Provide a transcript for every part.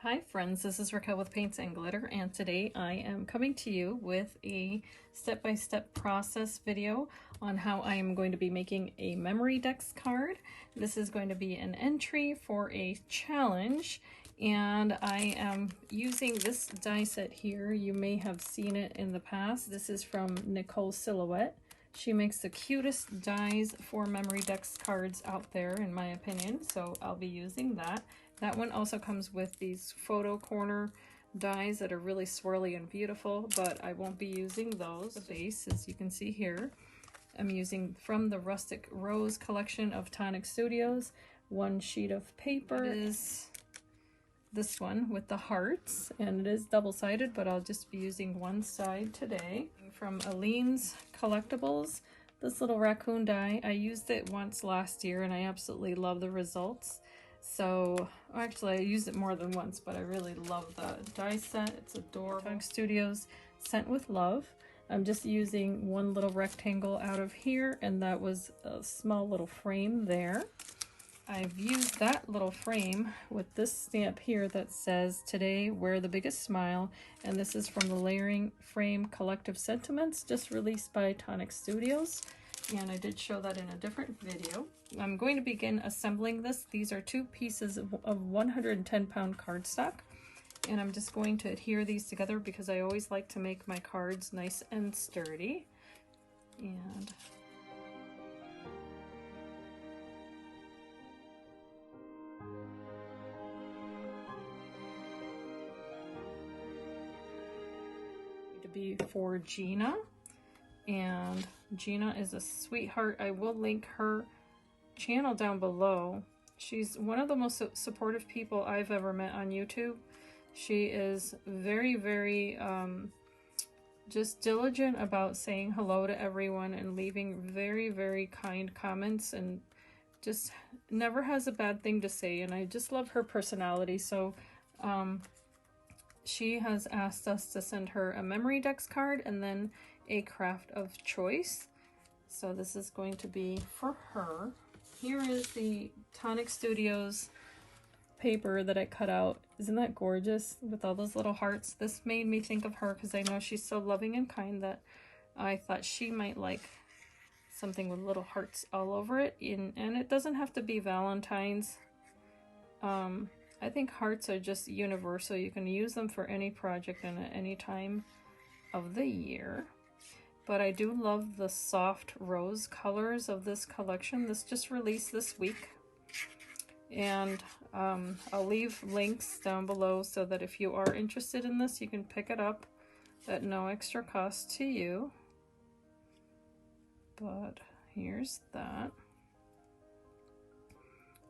Hi friends, this is Raquel with Paints and Glitter, and today I am coming to you with a step-by-step process video on how I am going to be making a memory dex card. This is going to be an entry for a challenge, and I am using this die set here. You may have seen it in the past. This is from Nicole Silhouette. She makes the cutest dies for memory dex cards out there, in my opinion, so I'll be using that. That one also comes with these photo corner dies that are really swirly and beautiful, but I won't be using those. The base, as you can see here, I'm using from the Rustic Rose collection of TonicStudios. One sheet of paper is this one with the hearts, and it is double-sided, but I'll just be using one side today. From Eline's Collectibles, this little raccoon die, I used it once last year and I absolutely love the results. So actually I used it more than once, but I really love the die set. It's adorable. TonicStudios Scent with Love. I'm just using one little rectangle out of here, and that was a small little frame there. I've used that little frame with this stamp here that says, "Today, wear the biggest smile," and this is from the Layering Frame Collective Sentiments, just released by TonicStudios, and I did show that in a different video. I'm going to begin assembling this. These are two pieces of 110-pound cardstock, and I'm just going to adhere these together because I always like to make my cards nice and sturdy. And to be for Gina, and Gina is a sweetheart. I will link her channel down below. She's one of the most supportive people I've ever met on YouTube. She is very just diligent about saying hello to everyone and leaving very kind comments, and just never has a bad thing to say, and I just love her personality. So she has asked us to send her a memory dex card and then a craft of choice. So this is going to be for her. Here is the TonicStudios paper that I cut out. Isn't that gorgeous with all those little hearts? This made me think of her because I know she's so loving and kind that I thought she might like something with little hearts all over it. And it doesn't have to be Valentine's. I think hearts are just universal. You can use them for any project and at any time of the year. But I do love the soft rose colors of this collection. This just released this week. And I'll leave links down below so that if you are interested in this, you can pick it up at no extra cost to you. But here's that.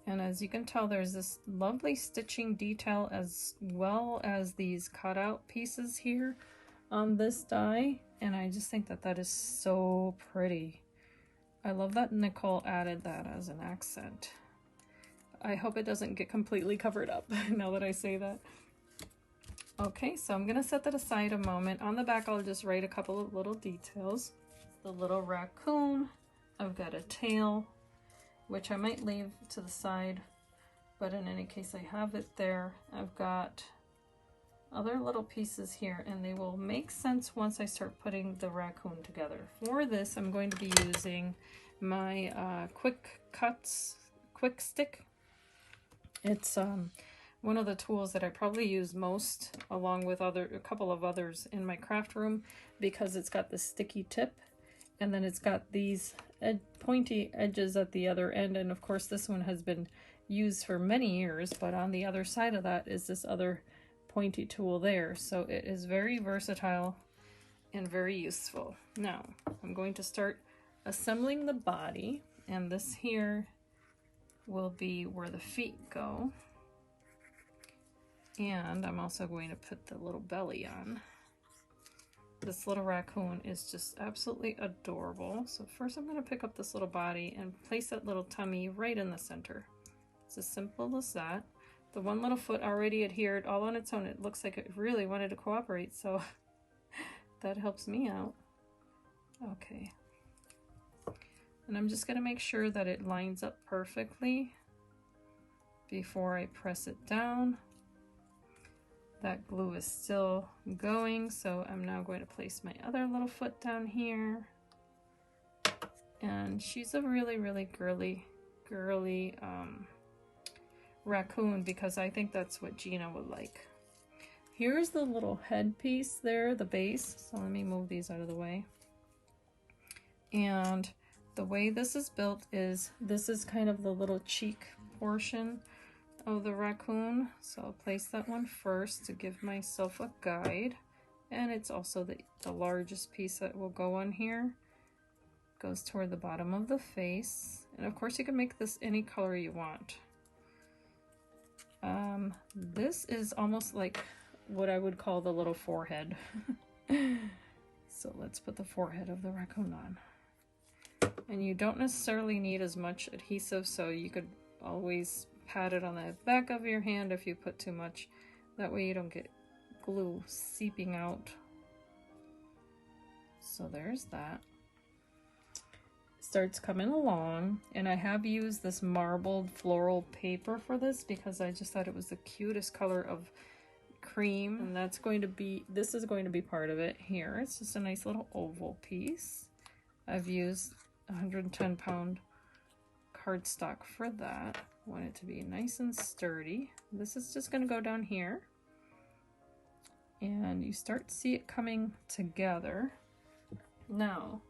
And as you can tell, there's this lovely stitching detail as well as these cutout pieces here on this die, and I just think that that is so pretty. I love that Nicole added that as an accent. I hope it doesn't get completely covered up now that I say that. Okay, so I'm gonna set that aside a moment. On the back, I'll just write a couple of little details. The little raccoon. I've got a tail, which I might leave to the side, but in any case, I have it there. I've got other little pieces here, and they will make sense once I start putting the raccoon together. For this, I'm going to be using my Quick Stick. It's one of the tools that I probably use most, along with a couple of others in my craft room, because it's got the sticky tip, and then it's got these pointy edges at the other end. And of course, this one has been used for many years, but on the other side of that is this other pointy tool there. So it is very versatile and very useful. Now I'm going to start assembling the body, and this here will be where the feet go, and I'm also going to put the little belly on. This little raccoon is just absolutely adorable. So first I'm going to pick up this little body and place that little tummy right in the center. It's as simple as that. The one little foot already adhered all on its own. It looks like it really wanted to cooperate, so that helps me out. Okay. And I'm just going to make sure that it lines up perfectly before I press it down. That glue is still going, so I'm now going to place my other little foot down here. And she's a really, really girly raccoon, because I think that's what Gina would like. Here's the little head piece there, the base. So let me move these out of the way. And the way this is built is, this is kind of the little cheek portion of the raccoon. So I'll place that one first to give myself a guide. And it's also the largest piece that will go on here. Goes toward the bottom of the face. And of course you can make this any color you want. This is almost like what I would call the little forehead. So let's put the forehead of the raccoon on. And you don't necessarily need as much adhesive, so you could always pat it on the back of your hand if you put too much. That way you don't get glue seeping out. So there's that. Starts coming along, and I have used this marbled floral paper for this because I just thought it was the cutest color of cream, and that's going to be, this is going to be part of it here. It's just a nice little oval piece. I've used 110-pound cardstock for that. I want it to be nice and sturdy. This is just going to go down here, and you start to see it coming together. Now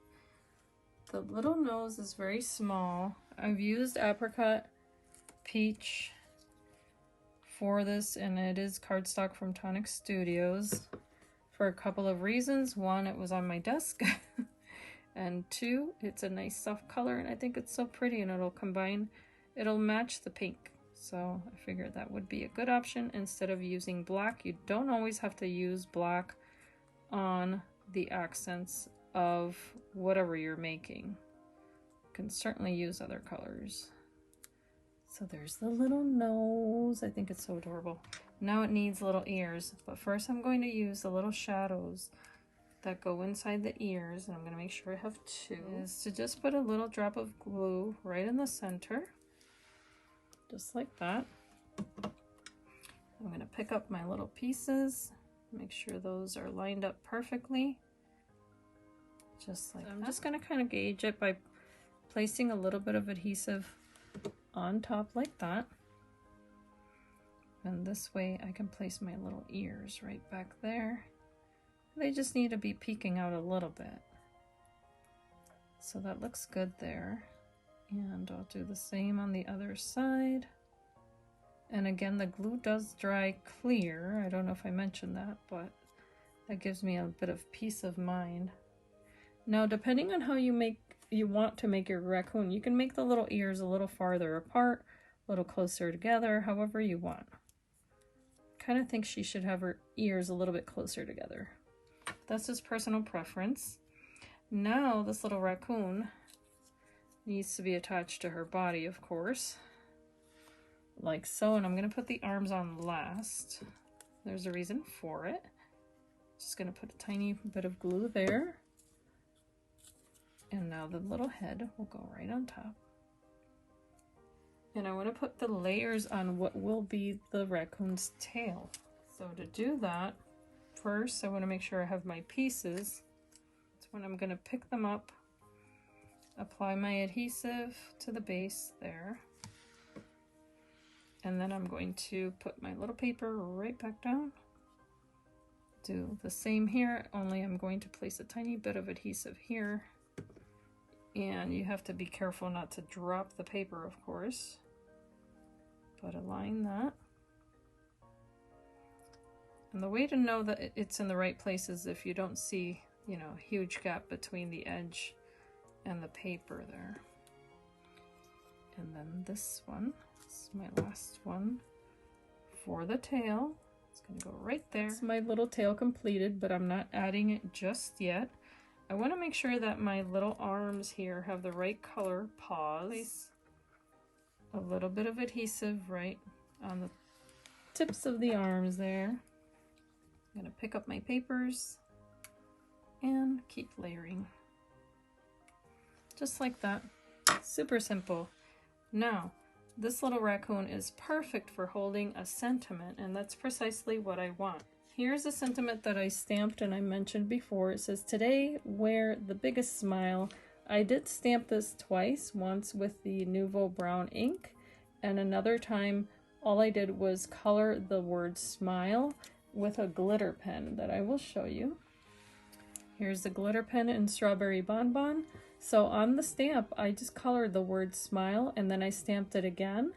the little nose is very small. I've used apricot peach for this, and it is cardstock from TonicStudios for a couple of reasons. One, it was on my desk, and two, it's a nice soft color, and I think it's so pretty, and it'll match the pink. So I figured that would be a good option instead of using black. You don't always have to use black on the accents of whatever you're making. You can certainly use other colors. So there's the little nose. I think it's so adorable. Now it needs little ears, but first I'm going to use the little shadows that go inside the ears, and I'm going to make sure I have two. Is to just put a little drop of glue right in the center, just like that. I'm going to pick up my little pieces, make sure those are lined up perfectly. Just like that. I'm just going to kind of gauge it by placing a little bit of adhesive on top like that. And this way I can place my little ears right back there. They just need to be peeking out a little bit. So that looks good there. And I'll do the same on the other side. And again, the glue does dry clear. I don't know if I mentioned that, but that gives me a bit of peace of mind. Now, depending on how you want to make your raccoon, you can make the little ears a little farther apart, a little closer together, however you want. Kind of think she should have her ears a little bit closer together. That's just personal preference. Now, this little raccoon needs to be attached to her body, of course, like so. And I'm going to put the arms on last. There's a reason for it. Just going to put a tiny bit of glue there. And now the little head will go right on top. And I want to put the layers on what will be the raccoon's tail. So to do that, first I want to make sure I have my pieces. That's when I'm going to pick them up, apply my adhesive to the base there. And then I'm going to put my little paper right back down. Do the same here, only I'm going to place a tiny bit of adhesive here. And you have to be careful not to drop the paper, of course. But align that. And the way to know that it's in the right place is if you don't see, you know, a huge gap between the edge and the paper there. And then this one, this is my last one for the tail. It's going to go right there. It's my little tail completed, but I'm not adding it just yet. I want to make sure that my little arms here have the right color paws. A little bit of adhesive right on the tips of the arms there. I'm going to pick up my papers and keep layering. Just like that. Super simple. Now, This little raccoon is perfect for holding a sentiment, and that's precisely what I want. Here's a sentiment that I stamped and I mentioned before. It says, "Today, wear the biggest smile." I did stamp this twice, once with the Nouveau Brown ink, and another time all I did was color the word smile with a glitter pen that I will show you. Here's the glitter pen in Strawberry Bonbon. So on the stamp, I just colored the word smile and then I stamped it again.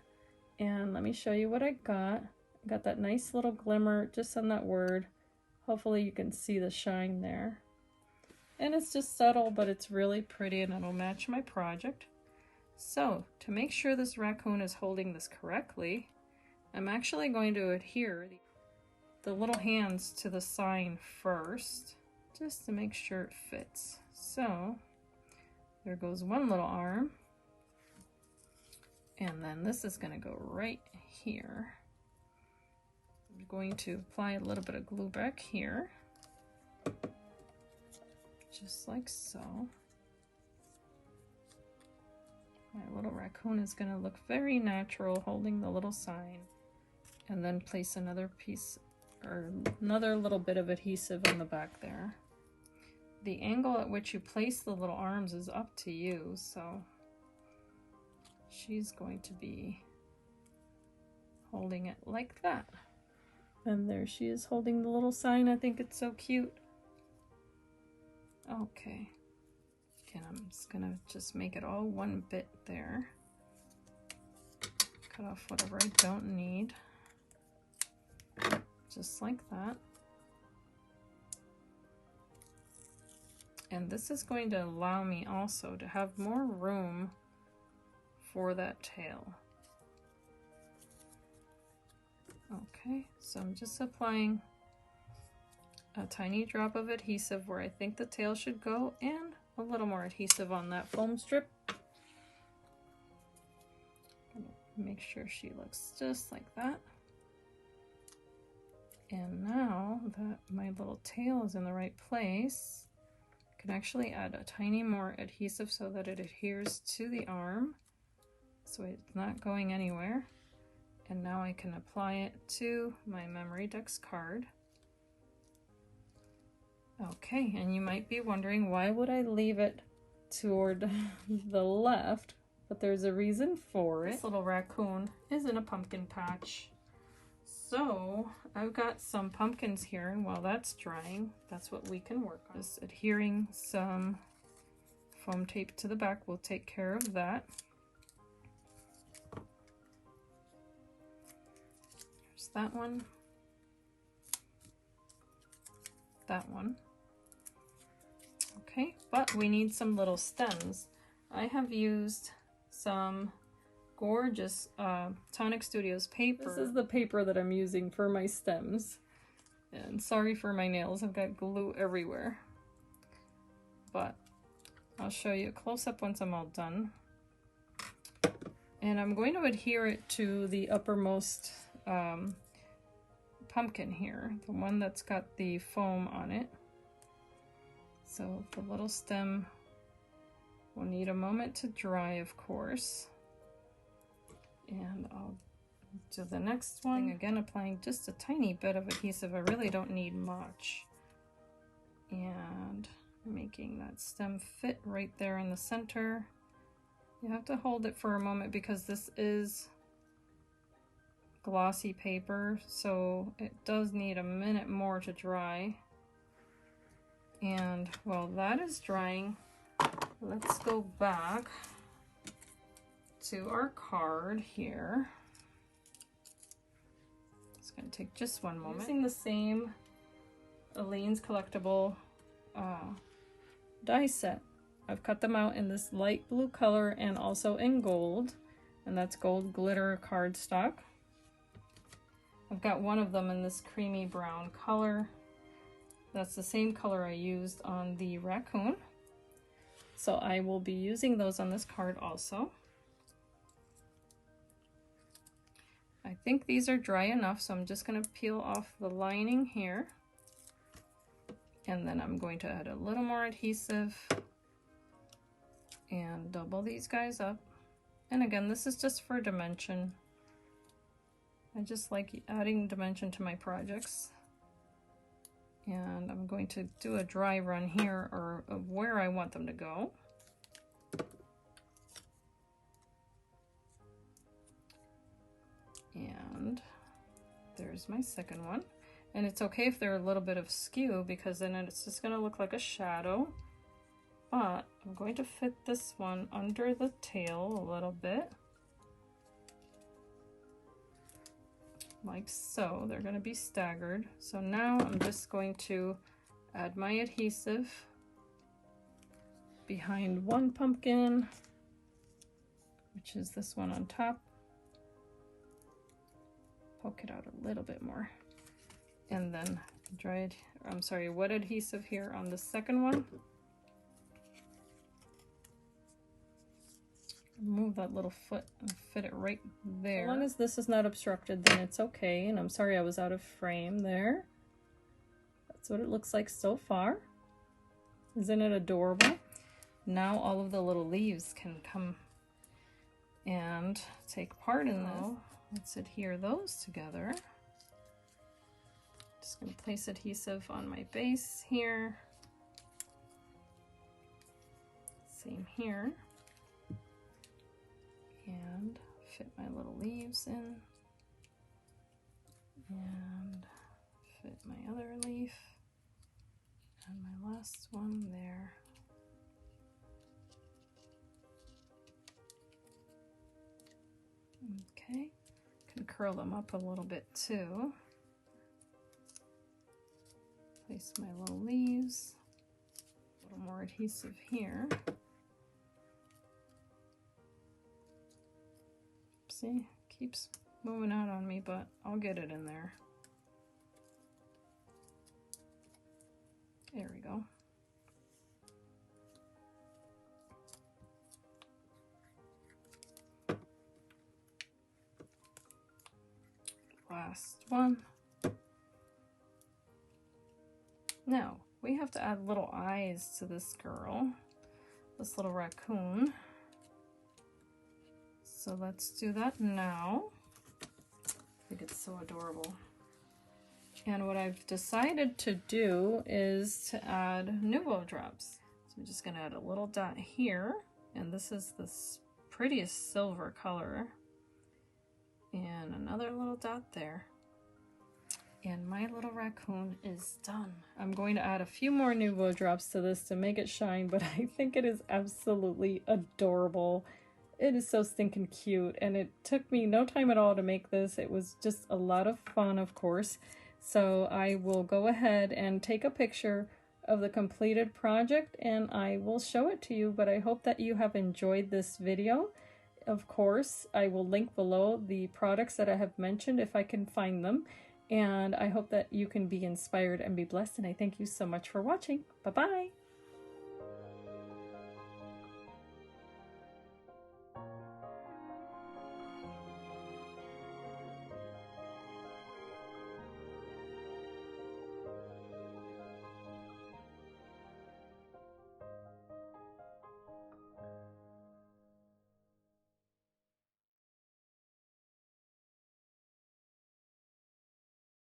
And let me show you what I got. I got that nice little glimmer just on that word. Hopefully you can see the shine there. And it's just subtle, but it's really pretty and it'll match my project. So to make sure this raccoon is holding this correctly, I'm actually going to adhere the little hands to the sign first, just to make sure it fits. So there goes one little arm, and then this is going to go right here. I'm going to apply a little bit of glue back here, just like so. My little raccoon is going to look very natural holding the little sign, and then place another piece or another little bit of adhesive on the back there. The angle at which you place the little arms is up to you, so she's going to be holding it like that. And there she is holding the little sign. I think it's so cute. Okay. Again, I'm just gonna make it all one bit there. Cut off whatever I don't need. Just like that. And this is going to allow me also to have more room for that tail. Okay, so I'm just applying a tiny drop of adhesive where I think the tail should go, and a little more adhesive on that foam strip. Make sure she looks just like that. And now that my little tail is in the right place, I can actually add a tiny more adhesive so that it adheres to the arm, so it's not going anywhere. And now I can apply it to my Memory Decks card. Okay, and you might be wondering, why would I leave it toward the left? But there's a reason for it. This little raccoon is in a pumpkin patch. So I've got some pumpkins here, and while that's drying, that's what we can work on. Just adhering some foam tape to the back will take care of that. There's that one. That one. Okay, but we need some little stems. I have used some gorgeous TonicStudios paper. This is the paper that I'm using for my stems. And sorry for my nails, I've got glue everywhere. But I'll show you a close-up once I'm all done. And I'm going to adhere it to the uppermost pumpkin here, the one that's got the foam on it. So the little stem will need a moment to dry, of course. And I'll do the next one. Again, applying just a tiny bit of adhesive. I really don't need much. And making that stem fit right there in the center. You have to hold it for a moment because this is glossy paper, so it does need a minute more to dry. And while that is drying, let's go back to our card here. It's going to take just one moment. Using the same Eline's Collectible die set. I've cut them out in this light blue color and also in gold, and that's gold glitter cardstock. I've got one of them in this creamy brown color. That's the same color I used on the raccoon. So I will be using those on this card also. I think these are dry enough, so I'm just going to peel off the lining here. And then I'm going to add a little more adhesive and double these guys up And again, this is just for dimension. I just like adding dimension to my projects. And I'm going to do a dry run here or of where I want them to go. And there's my second one. And it's okay if they're a little bit of skew because then it's just going to look like a shadow. But I'm going to fit this one under the tail a little bit. Like so. They're going to be staggered. So now I'm just going to add my adhesive behind one pumpkin, which is this one on top. Poke it out a little bit more. And then wet adhesive here on the second one. Move that little foot and fit it right there. As long as this is not obstructed, then it's okay. And I'm sorry I was out of frame there. That's what it looks like so far. Isn't it adorable? Now all of the little leaves can come and take part in this. Let's adhere those together. Just going to place adhesive on my base here. Same here. And fit my little leaves in. And fit my other leaf. And my last one there. Okay. Can curl them up a little bit too. Place my little leaves. A little more adhesive here. See, keeps moving out on me, but I'll get it in there. There we go. Last one. Now, we have to add little eyes to this girl, this little raccoon. So let's do that now. I think it's so adorable. And what I've decided to do is to add Nouveau drops. So I'm just going to add a little dot here. And this is this prettiest silver color. And another little dot there. And my little raccoon is done. I'm going to add a few more Nouveau drops to this to make it shine, but I think it is absolutely adorable. It is so stinking cute, and it took me no time at all to make this. It was just a lot of fun, of course. So I will go ahead and take a picture of the completed project and I will show it to you, but I hope that you have enjoyed this video. Of course, I will link below the products that I have mentioned if I can find them. And I hope that you can be inspired and be blessed. And I thank you so much for watching. Bye-bye.